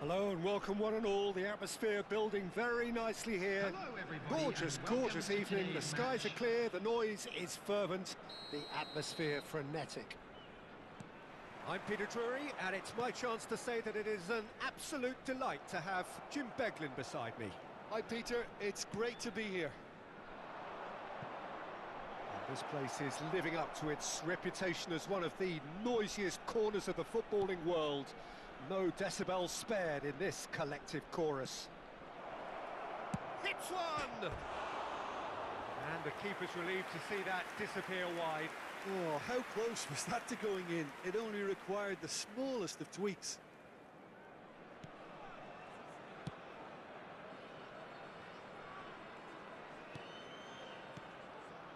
Hello and welcome one and all. The atmosphere building very nicely here. Hello everybody. Gorgeous, gorgeous evening. The skies are clear, the noise is fervent, the atmosphere frenetic. I'm Peter Drury, and it's my chance to say that it is an absolute delight to have Mjnh beside me. Hi Peter, it's great to be here. This place is living up to its reputation as one of the noisiest corners of the footballing world. No decibels spared in this collective chorus. Hits one! And the keeper's relieved to see that disappear wide. Oh, how close was that to going in? It only required the smallest of tweaks.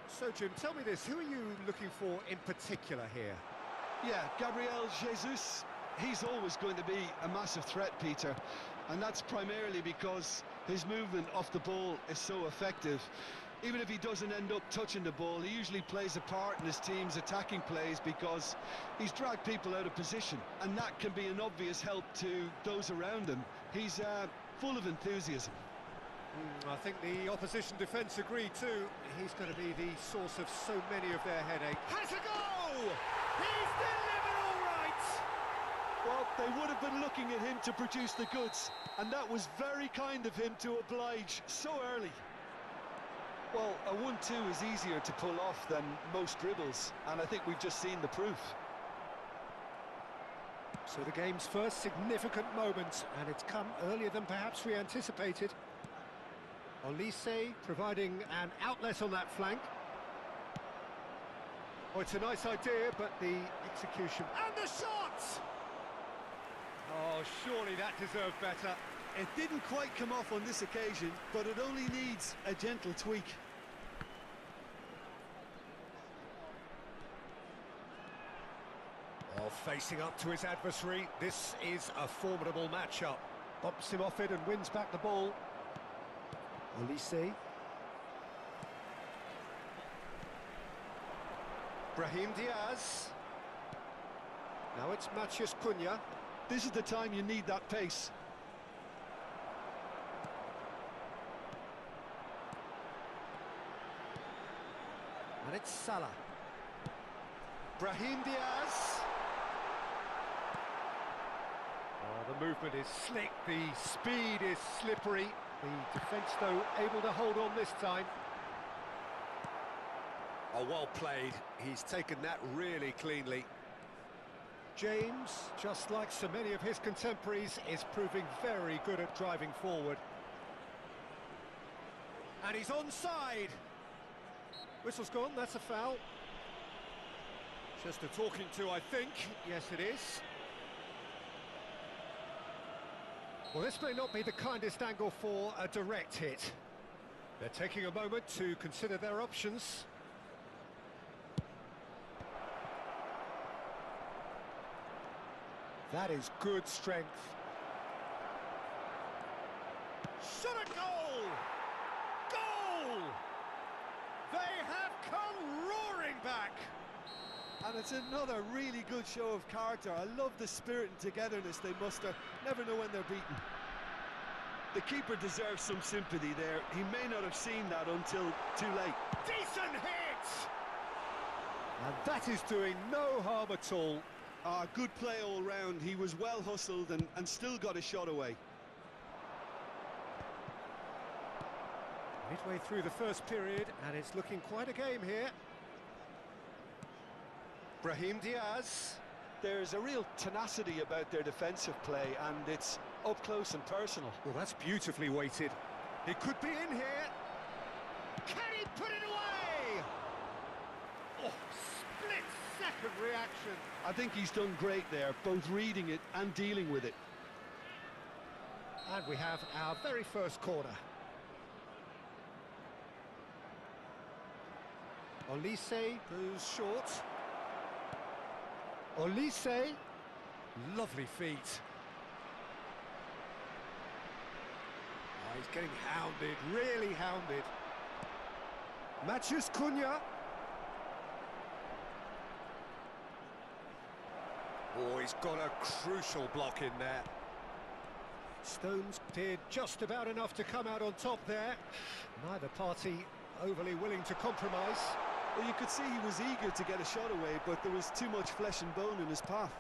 So, Jim, tell me this, who are you looking for in particular here? Yeah, Gabriel Jesus. He's always going to be a massive threat, Peter, and that's primarily because his movement off the ball is so effective. Even if he doesn't end up touching the ball, he usually plays a part in his team's attacking plays because he's dragged people out of position, and that can be an obvious help to those around him. He's full of enthusiasm. I think the opposition defence agree too. He's going to be the source of so many of their headache. Has a go! He's delivered all right! Well, they would have been looking at him to produce the goods, and that was very kind of him to oblige so early. Well, a 1-2 is easier to pull off than most dribbles, and I think we've just seen the proof. So the game's first significant moment, and it's come earlier than perhaps we anticipated. Olise providing an outlet on that flank. Oh, it's a nice idea, but the execution... And the shot! Oh, surely that deserved better. It didn't quite come off on this occasion, but it only needs a gentle tweak. Oh, facing up to his adversary, this is a formidable matchup. Bumps him off it and wins back the ball. Olise. Brahim Diaz. Now it's Mjnh. This is the time you need that pace. And it's Salah. Brahim Diaz. Oh, the movement is slick, the speed is slippery. The defence, though, able to hold on this time. Oh, well played. He's taken that really cleanly. James, just like so many of his contemporaries, is proving very good at driving forward. And he's onside. Whistle's gone, that's a foul. Just a talking to, I think. Yes, it is. Well, this may not be the kindest angle for a direct hit. They're taking a moment to consider their options. That is good strength. Shot a goal! Goal! They have come roaring back! And it's another really good show of character. I love the spirit and togetherness they muster. Never know when they're beaten. The keeper deserves some sympathy there. He may not have seen that until too late. Decent hit! And that is doing no harm at all. Good play all round. He was well hustled and still got a shot away. Midway through the first period, and it's looking quite a game here. Brahim Diaz. There's a real tenacity about their defensive play, and it's up close and personal. Well, that's beautifully weighted. It could be in here. Can he put it away? Oh, split-second reaction. I think he's done great there, both reading it and dealing with it. And we have our very first corner. Olise goes short. Olise, lovely feet. Oh, he's getting hounded, really hounded. Mjnh. Oh, he's got a crucial block in there. Stones did just about enough to come out on top there. Neither party overly willing to compromise. Well, you could see he was eager to get a shot away, but there was too much flesh and bone in his path.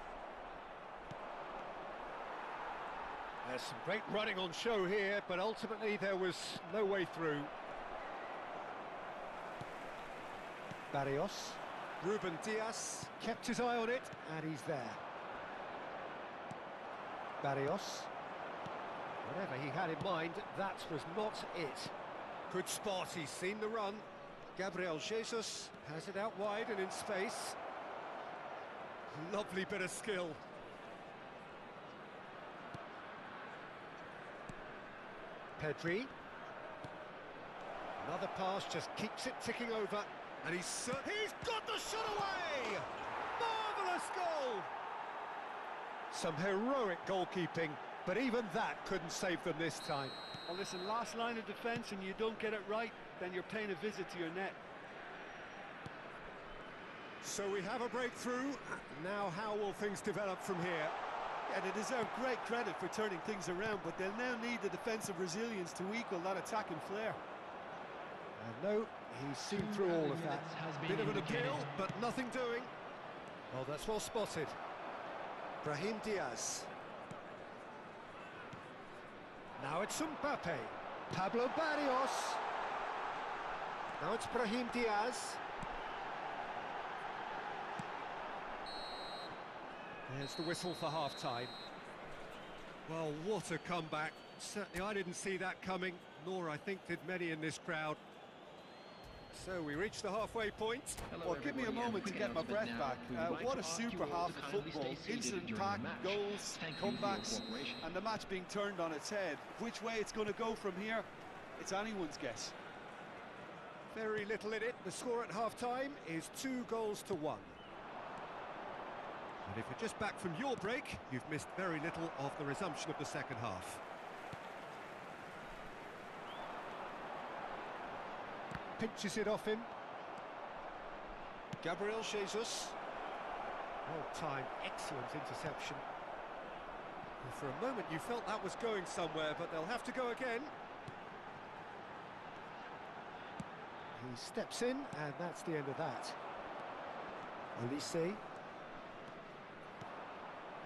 There's some great running on show here, but ultimately there was no way through. Barrios. Ruben Diaz kept his eye on it, and he's there. Barrios. Whatever he had in mind, that was not it. Good spot, he's seen the run. Gabriel Jesus has it out wide and in space. Lovely bit of skill. Pedri. Another pass, just keeps it ticking over. And he's got the shot away! Marvellous goal! Some heroic goalkeeping, but even that couldn't save them this time. Well, listen, last line of defence and you don't get it right, then you're paying a visit to your net. So we have a breakthrough. Now how will things develop from here? Yeah, they deserve great credit for turning things around, but they'll now need the defensive resilience to equal that attacking flair. And no, he's seen through all of that. Bit of an appeal, but nothing doing. Oh, that's well spotted. Brahim Diaz. Now it's Mbappe. Pablo Barrios. Now it's Brahim Diaz. There's the whistle for half-time. Well, what a comeback. Certainly I didn't see that coming, nor I think did many in this crowd. So we reached the halfway point. Well, give me a moment to get my breath back. What a super half of football. Incident-packed, goals, comebacks, and the match being turned on its head. Which way it's going to go from here, it's anyone's guess. Very little in it. The score at half-time is 2-1. And if you're just back from your break, you've missed very little of the resumption of the second half. Pinches it off him. Gabriel Jesus. Well-timed, excellent interception. And for a moment you felt that was going somewhere, but they'll have to go again. He steps in, and that's the end of that. Olise.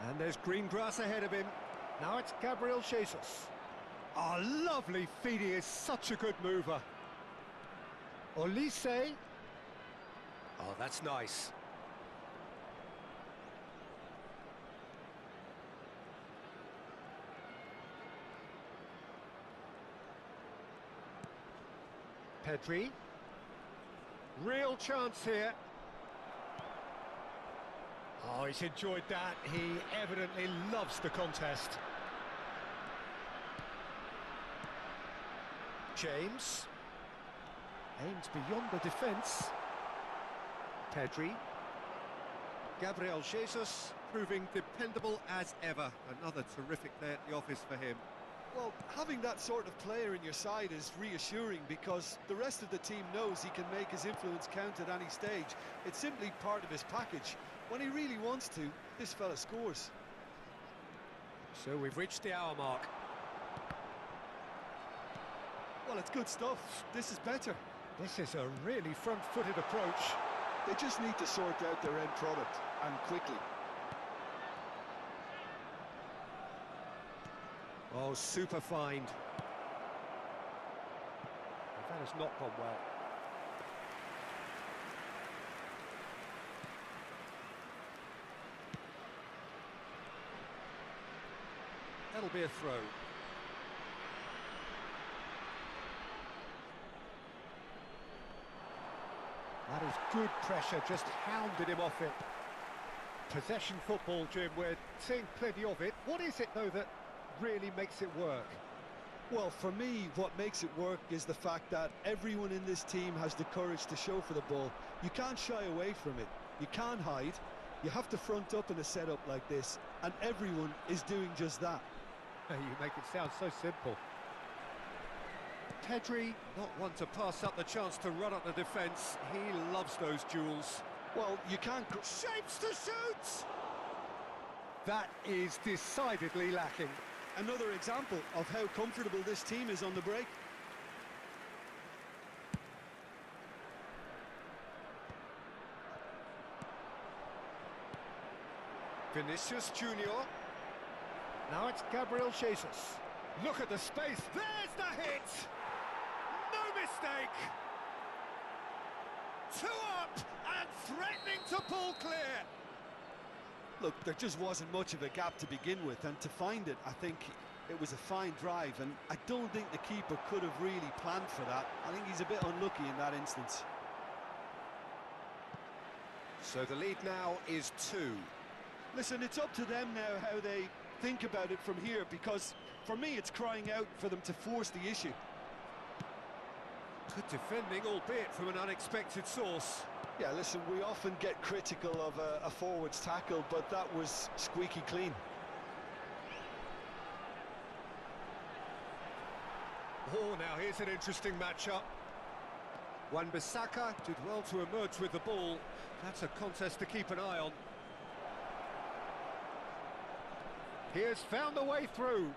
And there's green grass ahead of him. Now it's Gabriel Jesus. Oh, lovely feed, he is such a good mover. Olise. Oh, that's nice. Pedri. Real chance here. Oh, he's enjoyed that. He evidently loves the contest. James. Aims beyond the defence. Pedri. Gabriel Jesus proving dependable as ever. Another terrific day at the office for him. Well, having that sort of player in your side is reassuring because the rest of the team knows he can make his influence count at any stage. It's simply part of his package. When he really wants to, this fella scores. So we've reached the hour mark. Well, it's good stuff. This is better. This is a really front-footed approach. They just need to sort out their end product, and quickly. Oh, super find. That has not gone well. That'll be a throw. That is good pressure, just hounded him off it. Possession football, Jim, we're seeing plenty of it. What is it, though, that really makes it work? Well, for me, what makes it work is the fact that everyone in this team has the courage to show for the ball. You can't shy away from it. You can't hide. You have to front up in a setup like this, and everyone is doing just that. You make it sound so simple. Pedri, not one to pass up the chance to run up the defence. He loves those duels. Well, you can't... Shapes to shoot! That is decidedly lacking. Another example of how comfortable this team is on the break. Vinicius Junior. Now it's Gabriel Jesus. Look at the space. There's the hit! No mistake! 2 up and threatening to pull clear. Look, there just wasn't much of a gap to begin with, and to find it, I think it was a fine drive, and I don't think the keeper could have really planned for that. I think he's a bit unlucky in that instance. So the lead now is 2. Listen, it's up to them now how they think about it from here, because for me it's crying out for them to force the issue. Good defending, albeit from an unexpected source. Yeah, listen, we often get critical of a forward's tackle, but that was squeaky clean. Oh, now here's an interesting matchup. Wan-Bissaka did well to emerge with the ball. That's a contest to keep an eye on. He has found a way through.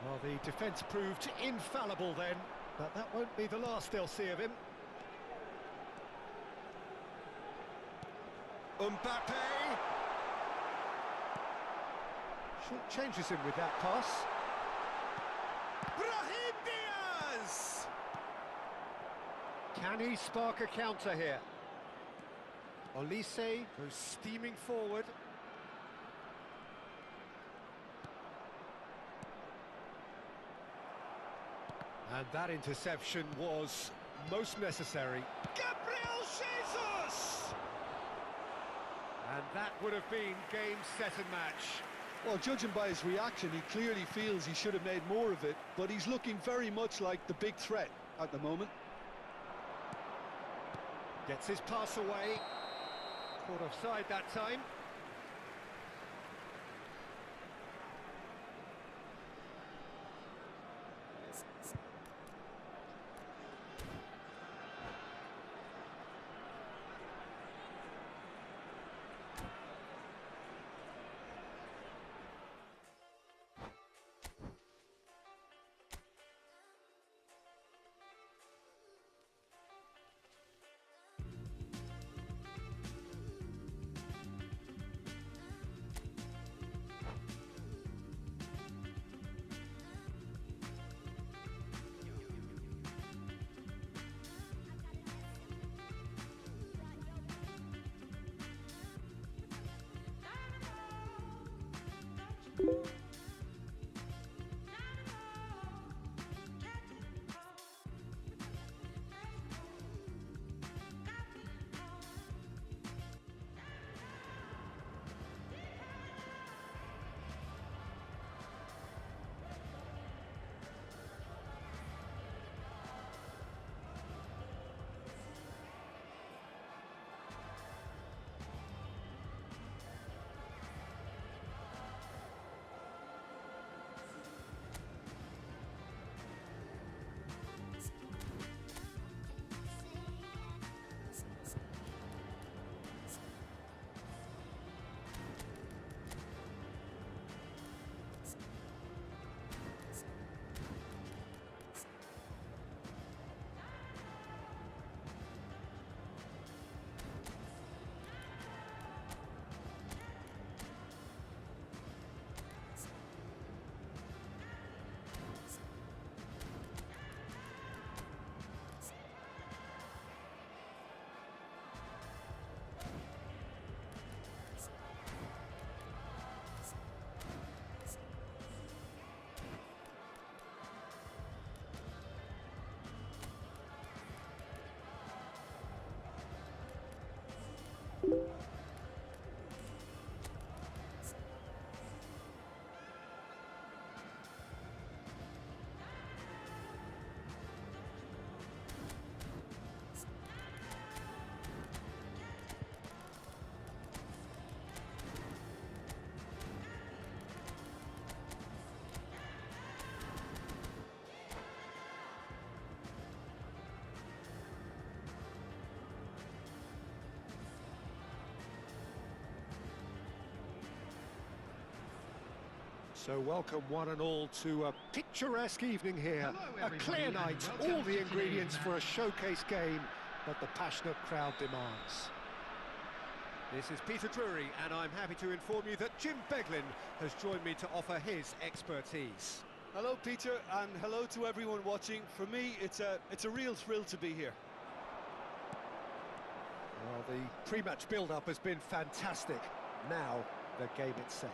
Well, the defence proved infallible then, but that won't be the last they'll see of him. Mbappe! Short changes him with that pass. Brahim Diaz! Can he spark a counter here? Olise goes steaming forward. And that interception was most necessary. Gabriel Jesus! And that would have been game, set and match. Well, judging by his reaction, he clearly feels he should have made more of it, but he's looking very much like the big threat at the moment. Gets his pass away. Caught offside that time. So welcome one and all to a picturesque evening here. Hello, A clear everybody, night, and welcome all the to ingredients today's for a match. showcase game that the passionate crowd demands. This is Peter Drury, and I'm happy to inform you that Mjnh has joined me to offer his expertise. Hello, Peter, and hello to everyone watching. For me, it's a real thrill to be here. Well, the pre-match build-up has been fantastic. Now, the game itself.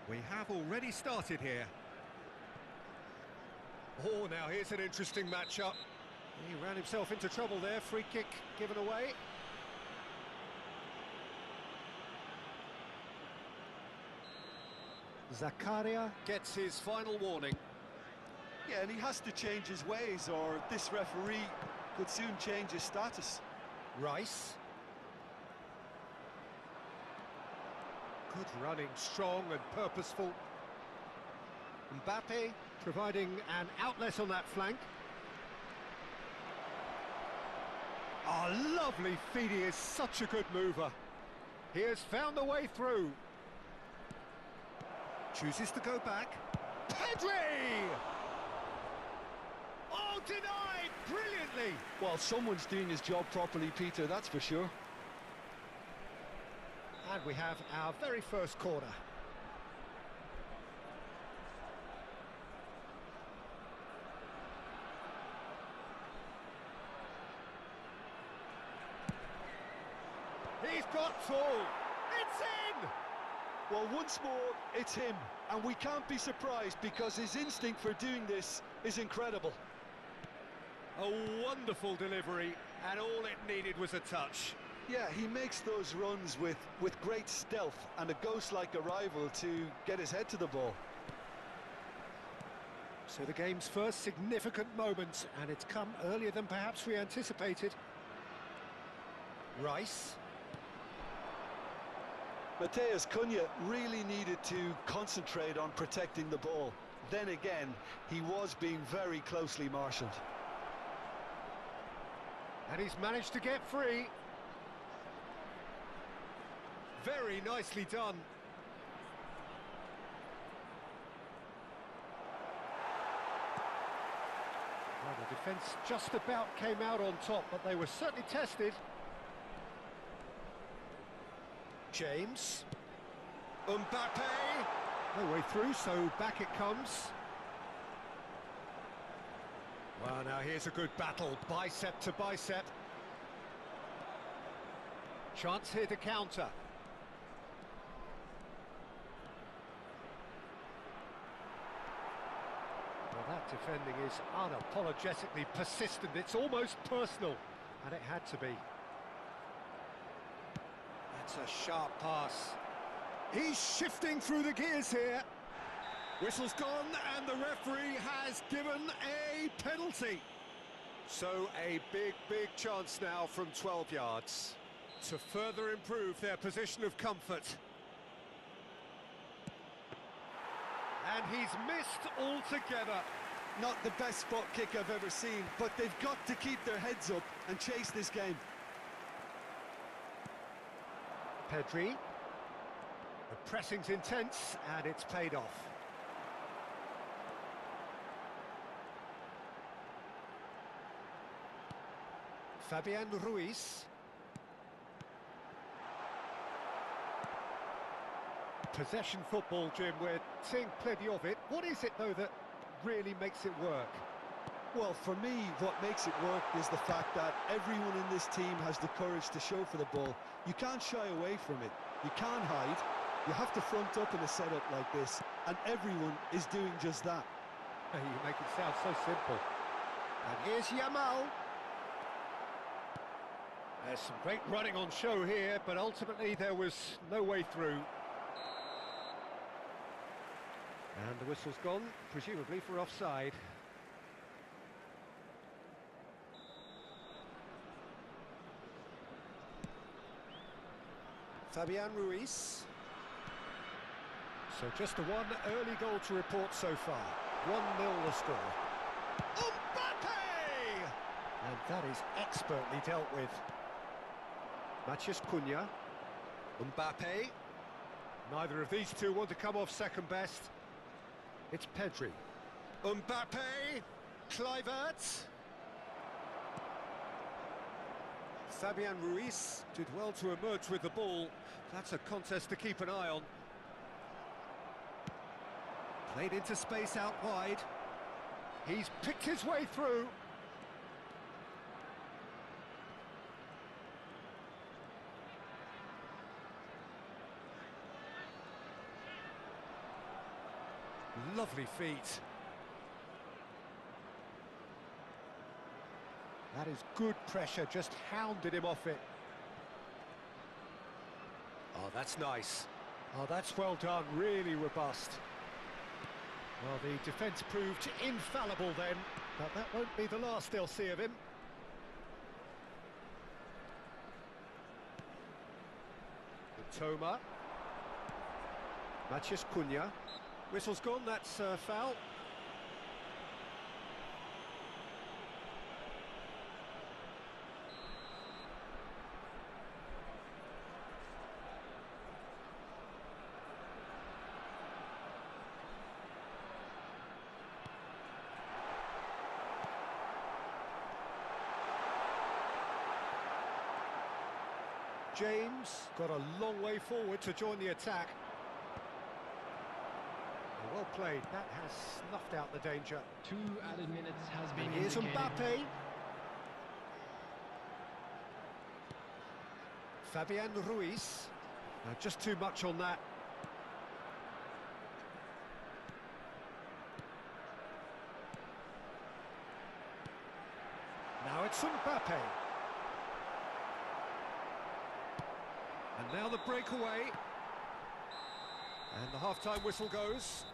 We have already started here. Oh, now here's an interesting matchup. He ran himself into trouble there. Free kick given away. Zakaria gets his final warning. Yeah, and he has to change his ways, or this referee could soon change his status. Rice. Good running, strong and purposeful. Mbappe providing an outlet on that flank. Oh, lovely feed, he is such a good mover. He has found the way through. Chooses to go back. Pedri! Oh, denied brilliantly! Well, someone's doing his job properly, Peter, that's for sure. And we have our very first corner. He's got full. It's in! Well, once more, it's him, and we can't be surprised because his instinct for doing this is incredible. A wonderful delivery, and all it needed was a touch. Yeah, he makes those runs with great stealth and a ghost-like arrival to get his head to the ball. So the game's first significant moment, and it's come earlier than perhaps we anticipated. Rice. Matheus Cunha really needed to concentrate on protecting the ball. Then again, he was being very closely marshalled. And he's managed to get free. Very nicely done. Well, the defence just about came out on top, but they were certainly tested. James. Mbappe. No way through, so back it comes. Well, now here's a good battle, bicep to bicep. Chance here to counter. Well, that defending is unapologetically persistent. It's almost personal, and it had to be. That's a sharp pass. He's shifting through the gears here. Whistle's gone, and the referee has given a penalty. So a big chance now from 12 yards to further improve their position of comfort. And he's missed altogether. Not the best spot kick I've ever seen, but they've got to keep their heads up and chase this game. Pedri. The pressing's intense, and it's paid off. Fabian Ruiz. Possession football, Jim, we're seeing plenty of it. What is it, though, that really makes it work? Well, for me, what makes it work is the fact that everyone in this team has the courage to show for the ball. You can't shy away from it. You can't hide. You have to front up in a setup like this, and everyone is doing just that. You make it sound so simple. And here's Yamal. There's some great running on show here, but ultimately there was no way through. And the whistle's gone, presumably for offside. Fabian Ruiz. So just the one early goal to report so far. 1-0 the score. Mbappe! And that is expertly dealt with. Mjnh Cunha. Mbappe. Neither of these two want to come off second best. It's Pedri. Mbappe. Kluivert. Fabian Ruiz did well to emerge with the ball. That's a contest to keep an eye on. Played into space out wide. He's picked his way through. Lovely feet. That is good pressure, just hounded him off it. Oh, that's nice. Oh, that's well done, really robust. Well, the defence proved infallible then, but that won't be the last they'll see of him. Toma. Mjnh. Whistle's gone, that's foul. James got a long way forward to join the attack. Well played, that has snuffed out the danger. 2 added minutes has been Here's indicated. Mbappe. Fabian Ruiz. Just too much on that. Now it's Mbappe. And now the breakaway. And the half-time whistle goes.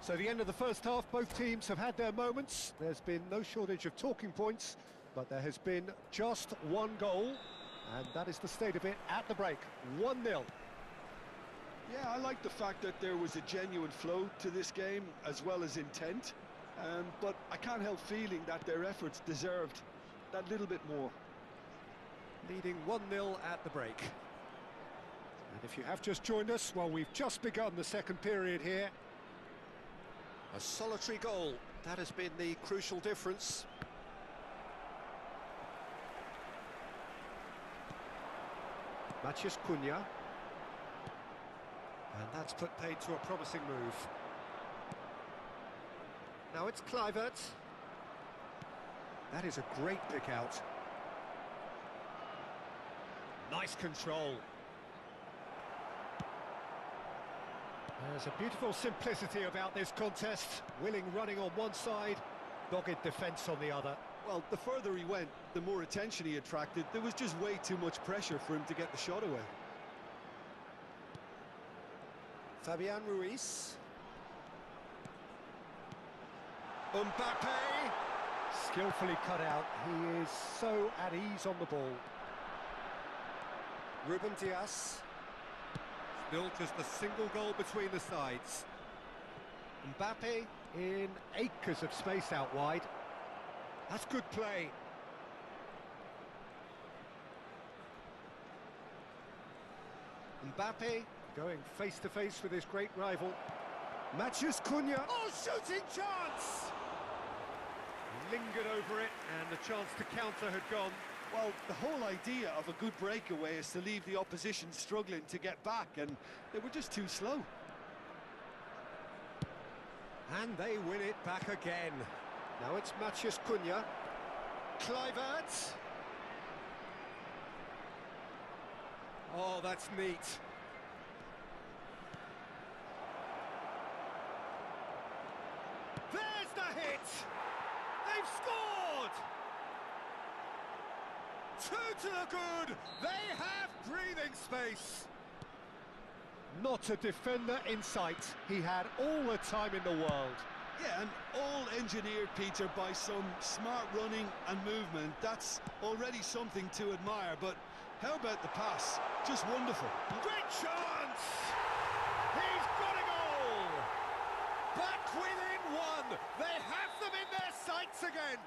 So the end of the first half, both teams have had their moments. There's been no shortage of talking points, but there has been just one goal, and that is the state of it at the break. 1-0. Yeah, I like the fact that there was a genuine flow to this game, as well as intent. But I can't help feeling that their efforts deserved that little bit more. Leading 1-0 at the break. And if you have just joined us, well, we've just begun the second period here. A solitary goal, that has been the crucial difference. Mjnh. And that's put paid to a promising move. Now it's Kluivert. That is a great pick out. Nice control. There's a beautiful simplicity about this contest. Willing running on one side, dogged defence on the other. Well, the further he went, the more attention he attracted. There was just way too much pressure for him to get the shot away. Fabian Ruiz. Mbappe. Skillfully cut out. He is so at ease on the ball. Ruben Dias. Still just a single goal between the sides. Mbappe in acres of space out wide. That's good play. Mbappe going face to face with his great rival. Mjnh. Oh, shooting chance! Lingered over it, and the chance to counter had gone. Well, the whole idea of a good breakaway is to leave the opposition struggling to get back, and they were just too slow. And they win it back again. Now it's Mjnh. Kluivert. Oh, that's neat. There's the hit! They've scored! 2 to the good! They have breathing space! Not a defender in sight. He had all the time in the world. Yeah, and all engineered, Peter, by some smart running and movement. That's already something to admire, but how about the pass? Just wonderful. Great chance! He's got a goal! Back within one! They have them in their sights again!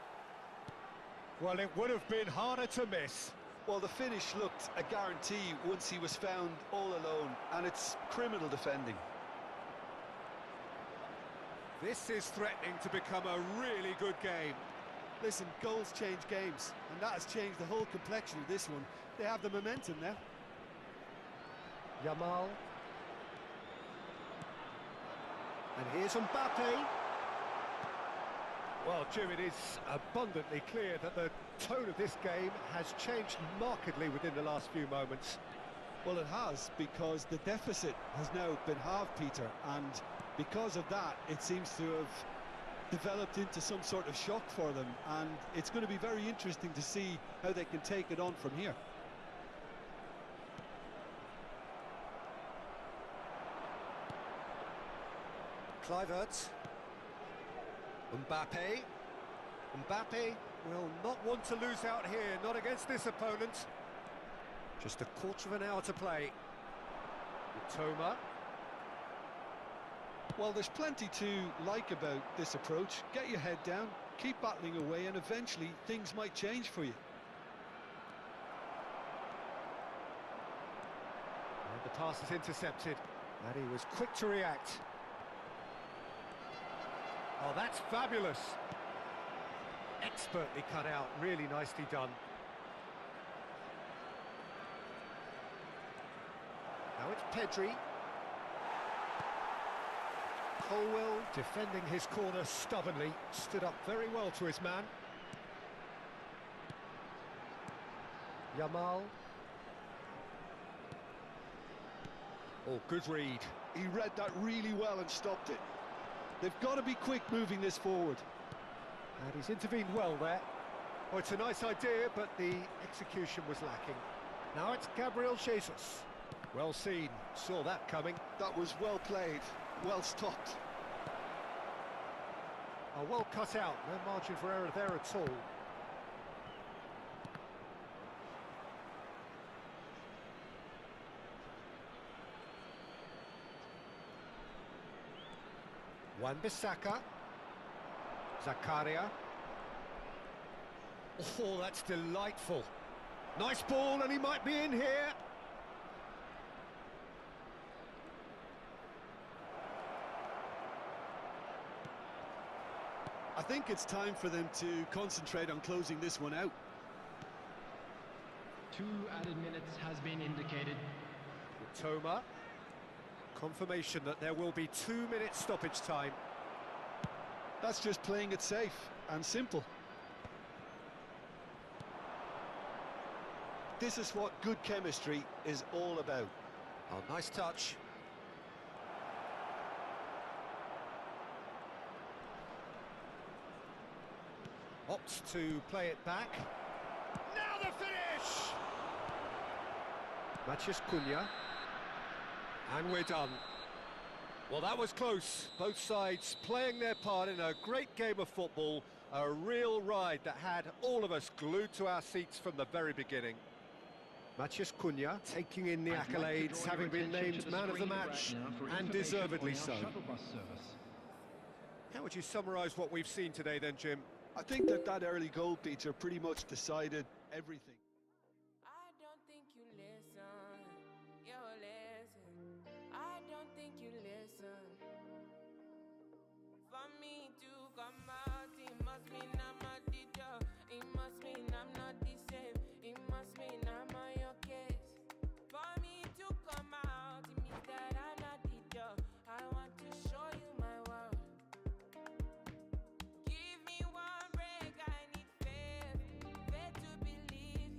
Well, it would have been harder to miss. Well, the finish looked a guarantee once he was found all alone, and and it's criminal defending. This is threatening to become a really good game. Listen, goals change games, and that has changed the whole complexion of this one. They have the momentum now. Yamal. And here's Mbappe. Well, Jim, it is abundantly clear that the tone of this game has changed markedly within the last few moments. Well, it has, because the deficit has now been halved, Peter, and because of that, it seems to have developed into some sort of shock for them, and it's going to be very interesting to see how they can take it on from here. Kluivert. Mbappe. Mbappe will not want to lose out here, not against this opponent. Just a quarter of an hour to play. Potw. Well, there's plenty to like about this approach. Get your head down, keep battling away, and eventually things might change for you. And the pass is intercepted, and he was quick to react. Oh, that's fabulous. Expertly cut out, really nicely done. Now it's Potw. Colwell defending his corner stubbornly, stood up very well to his man. Yamal. Oh, good read. He read that really well and stopped it. They've got to be quick moving this forward. And he's intervened well there. Oh, it's a nice idea, but the execution was lacking. Now it's Gabriel Jesus. Well seen, saw that coming. That was well played, well stopped. Oh, well cut out, no margin for error there at all. Wan-Bissaka. Zakaria. Oh, that's delightful. Nice ball, and he might be in here. I think it's time for them to concentrate on closing this one out. 2 added minutes has been indicated. Potw. Confirmation that there will be 2 minutes stoppage time. That's just playing it safe and simple. This is what good chemistry is all about. Oh, nice touch. Opts to play it back. Now the finish! Mjnh. And we're done. Well, that was close. Both sides playing their part in a great game of football. A real ride that had all of us glued to our seats from the very beginning. Mjnh taking in the accolades, having been named man of the match, and deservedly so. How would you summarise what we've seen today then, Jim? I think that early goal, Peter, pretty much decided everything. I don't think you listen, you listen. I don't think you listen. For me to come out, it must mean I'm a teacher. It must mean I'm not the same. It must mean I'm on your case. For me to come out, it means that I'm not the teacher. I want to show you my world. Give me one break, I need faith. Faith to believe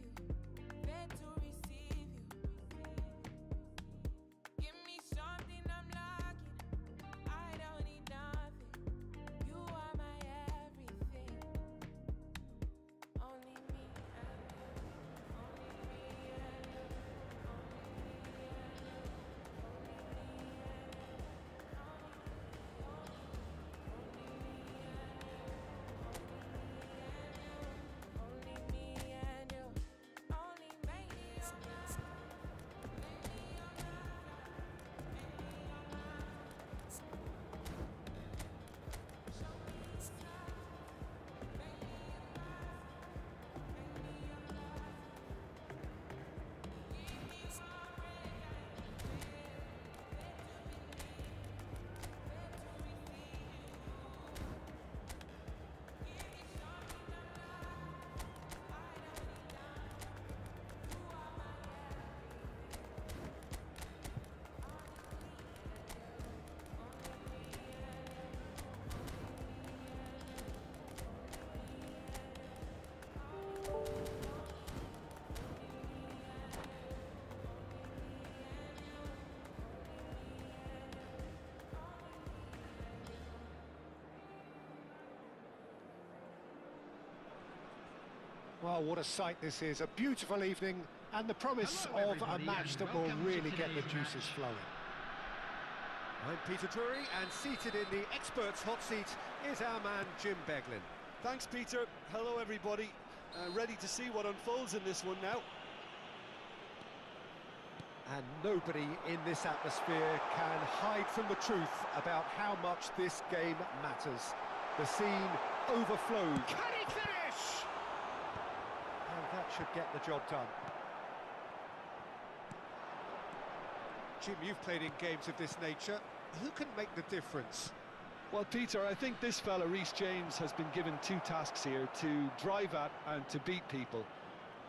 Oh, what a sight this is. A beautiful evening and the promise Hello, of a everybody, match and that will welcome to really get the today's juices match. flowing. I'm Peter Drury, and seated in the experts' hot seat is our man Jim Beglin. Thanks, Peter. Hello, everybody. Ready to see what unfolds in this one now. And nobody in this atmosphere can hide from the truth about how much this game matters. The scene overflows. Can he finish? And that should get the job done. Jim, you've played in games of this nature. Who can make the difference? Well, Peter, I think this fella, Reece James, has been given two tasks here: to drive at and to beat people.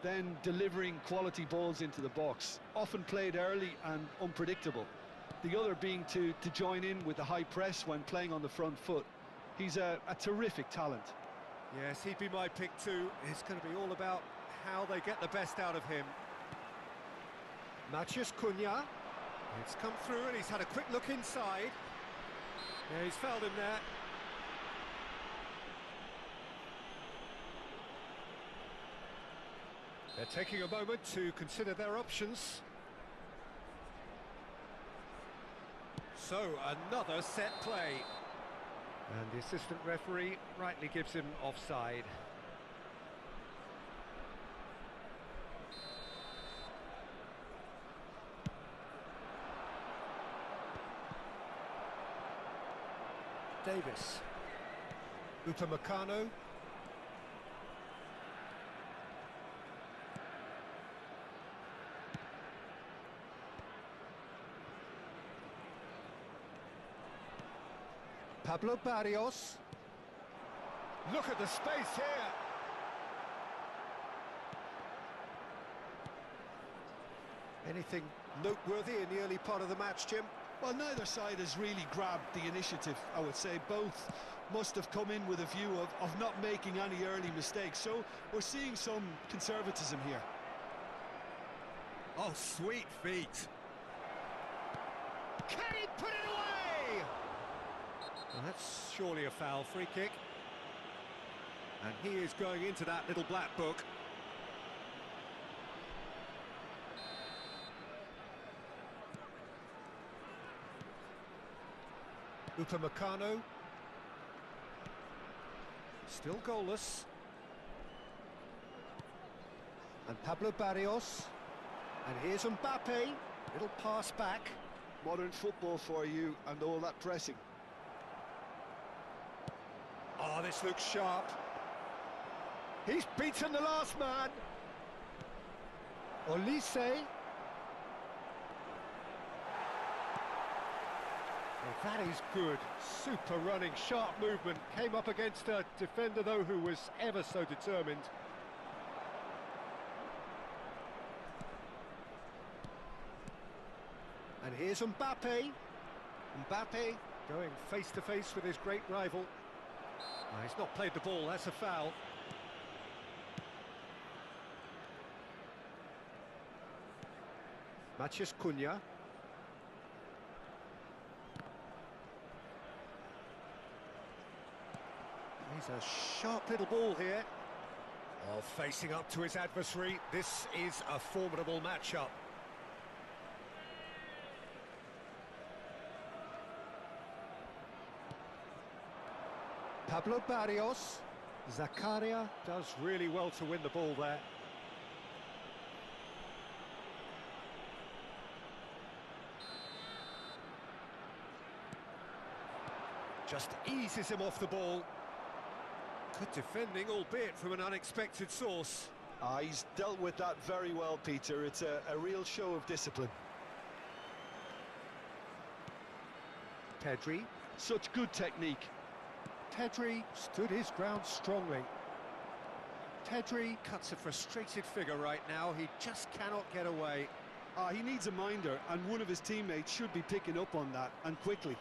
Then delivering quality balls into the box, often played early and unpredictable. The other being to join in with the high press when playing on the front foot. He's a terrific talent. Yes, he'd be my pick too. It's going to be all about how they get the best out of him. Mjnh. It's come through and he's had a quick look inside. Yeah, he's fouled him there. They're taking a moment to consider their options. So, another set play. And the assistant referee rightly gives him offside. Davis. Upamecano. Pablo Barrios. Look at the space here. Anything noteworthy in the early part of the match, Jim? Well, neither side has really grabbed the initiative, I would say. Both must have come in with a view of not making any early mistakes. So we're seeing some conservatism here. Oh, sweet feet. Can he put it away? Well, that's surely a foul. Free kick. And he is going into that little black book. Upamecano. Still goalless. And Pablo Barrios. And here's Mbappe. Little pass back. Modern football for you and all that pressing. Oh, this looks sharp. He's beaten the last man. Olise. Well, that is good. Super running, sharp movement. Came up against a defender, though, who was ever so determined. And here's Mbappe. Mbappe going face-to-face with his great rival. Oh, he's not played the ball, that's a foul. Mjnh. He's a sharp little ball here. Oh, facing up to his adversary. This is a formidable matchup. Pablo Barrios. Zakaria does really well to win the ball there. Just eases him off the ball. Good defending, albeit from an unexpected source. He's dealt with that very well, Peter. It's a real show of discipline. Pedri. Such good technique. Pedri stood his ground strongly. Pedri cuts a frustrated figure right now. He just cannot get away. He needs a minder, and one of his teammates should be picking up on that, and quickly.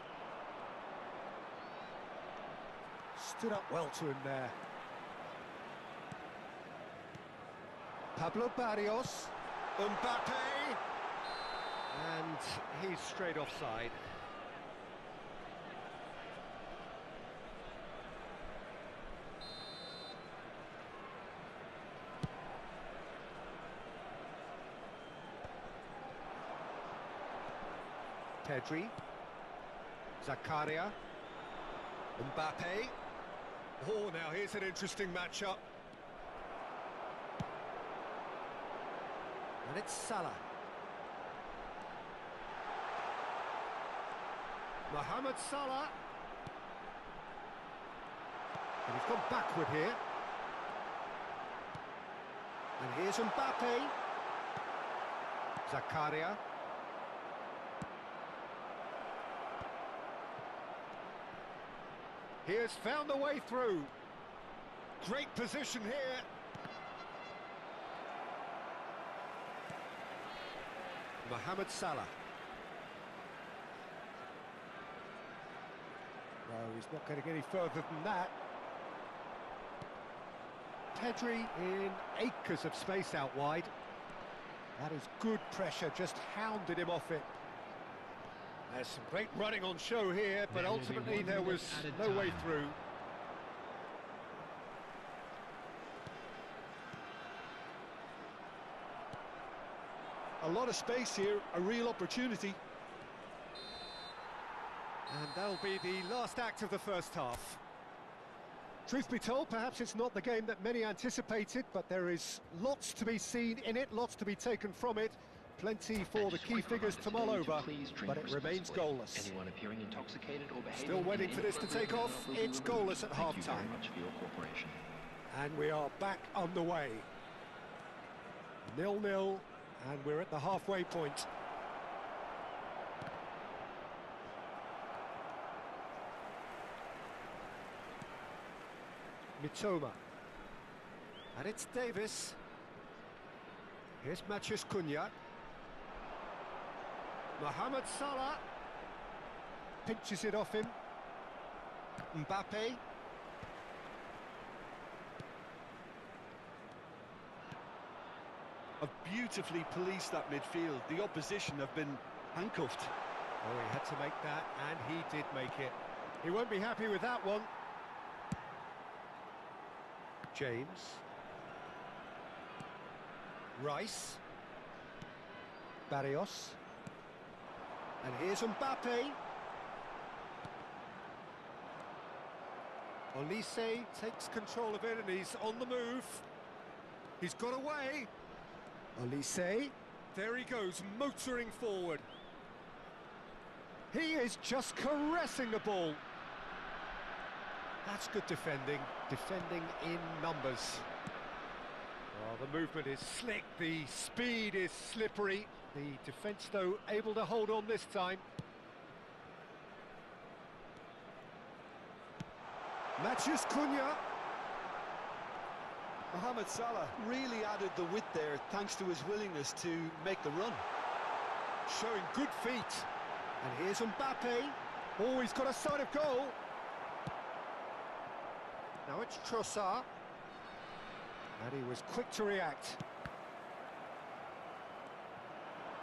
Stood up well to him there. Pablo Barrios. Mbappe. And he's straight offside. Pedri. Zakaria. Mbappe. Oh, now here's an interesting matchup. And it's Salah. Mohamed Salah. And he's gone backward here. And here's Mbappe. Zakaria. He has found a way through. Great position here. Mohamed Salah. No, he's not getting any further than that. Pedri in acres of space out wide. That is good pressure, just hounded him off it. There's some great running on show here, but ultimately there was no way through. A lot of space here, a real opportunity. And that'll be the last act of the first half. Truth be told, perhaps it's not the game that many anticipated, but there is lots to be seen in it, lots to be taken from it. Plenty for the key figures to mull over, but it remains goalless. Anyone appearing intoxicated or behaving Still waiting for this to take off. It's goalless at half-time. Thank you very much for your cooperation. And we are back underway. 0-0, and we're at the halfway point. Mitoma. And it's Davis. Here's Mjnh. Mohamed Salah. Pinches it off him. Mbappe. Have beautifully policed that midfield. The opposition have been handcuffed. Oh, he had to make that, and he did make it. He won't be happy with that one. James. Rice. Barrios. And here's Mbappe. Olise takes control of it and he's on the move. He's got away. Olise. There he goes, motoring forward. He is just caressing the ball. That's good defending. Defending in numbers. Oh, the movement is slick, the speed is slippery. The defence, though, able to hold on this time. Mjnh. Mohamed Salah really added the width there thanks to his willingness to make the run. Showing good feet. And here's Mbappe. Oh, he's got a sight of goal. Now it's Trossard. And he was quick to react.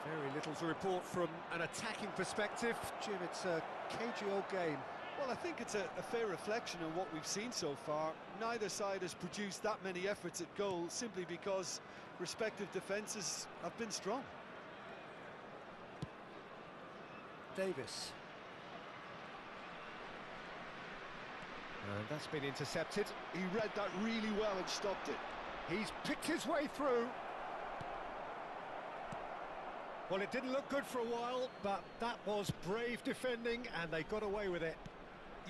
Very little to report from an attacking perspective. Jim, it's a cagey old game. Well, I think it's a fair reflection on what we've seen so far. Neither side has produced that many efforts at goal simply because respective defences have been strong. Davis. And that's been intercepted. He read that really well and stopped it. He's picked his way through. Well, it didn't look good for a while, but that was brave defending, and they got away with it.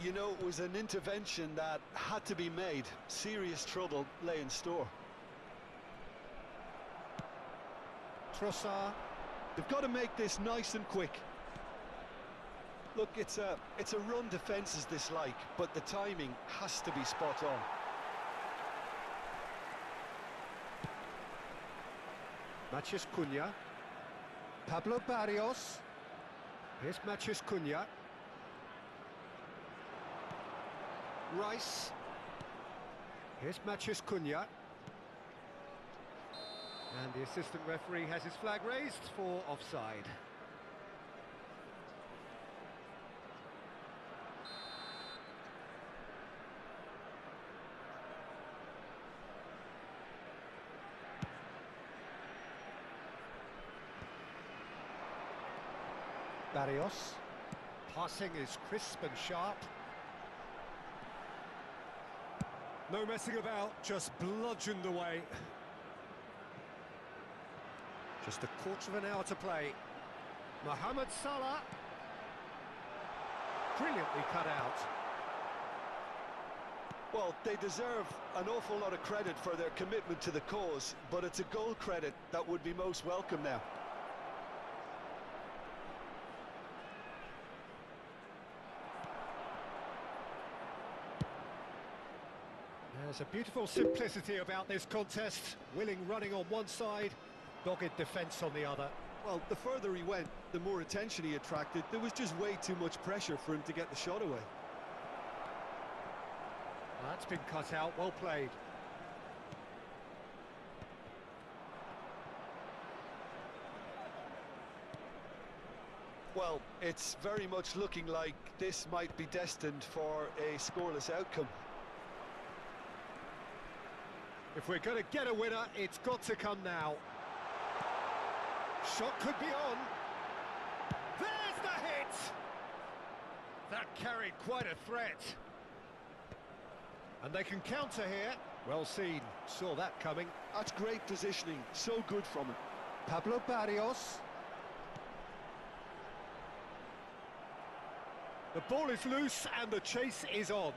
You know, it was an intervention that had to be made. Serious trouble lay in store. Trossard. They've got to make this nice and quick. Look, it's a run defences dislike, but the timing has to be spot on. Mjnh. Pablo Barrios. Here's Mjnh. Rice. Here's Mjnh. And the assistant referee has his flag raised for offside. Barrios. Passing is crisp and sharp. No messing about, just bludgeoned away. Just a quarter of an hour to play. Mohamed Salah. Brilliantly cut out. Well, they deserve an awful lot of credit for their commitment to the cause, but it's a goal credit that would be most welcome now. There's a beautiful simplicity about this contest. Willing running on one side, dogged defence on the other. Well, the further he went, the more attention he attracted. There was just way too much pressure for him to get the shot away. That's been cut out, well played. Well, it's very much looking like this might be destined for a scoreless outcome. If we're going to get a winner, it's got to come now. Shot could be on. There's the hit! That carried quite a threat. And they can counter here. Well seen, saw that coming. That's great positioning, so good from him. Pablo Barrios. The ball is loose and the chase is on.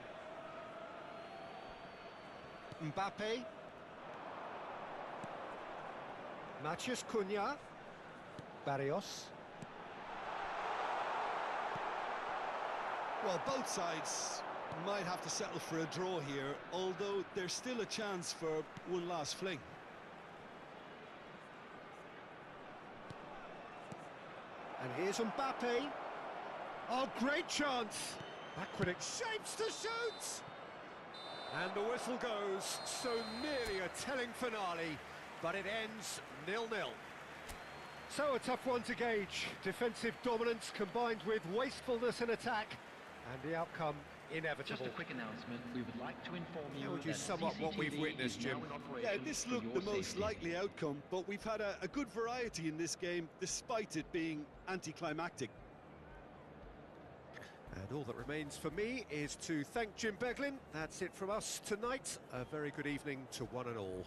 Mbappe. Matheus Cunha. Barrios. Well, both sides might have to settle for a draw here, although there's still a chance for one last fling. And here's Mbappe. Oh, great chance! Backward shapes to shoot! And the whistle goes, so nearly a telling finale, but it ends 0-0. So a tough one to gauge. Defensive dominance combined with wastefulness in attack, and the outcome inevitable. Just a quick announcement. We would like to inform you How would you that sum up what we've CCTV witnessed, is now Jim? in Yeah, operation this for looked your the most safety. likely outcome, but we've had a good variety in this game, despite it being anticlimactic. And all that remains for me is to thank Jim Beglin. That's it from us tonight. A very good evening to one and all.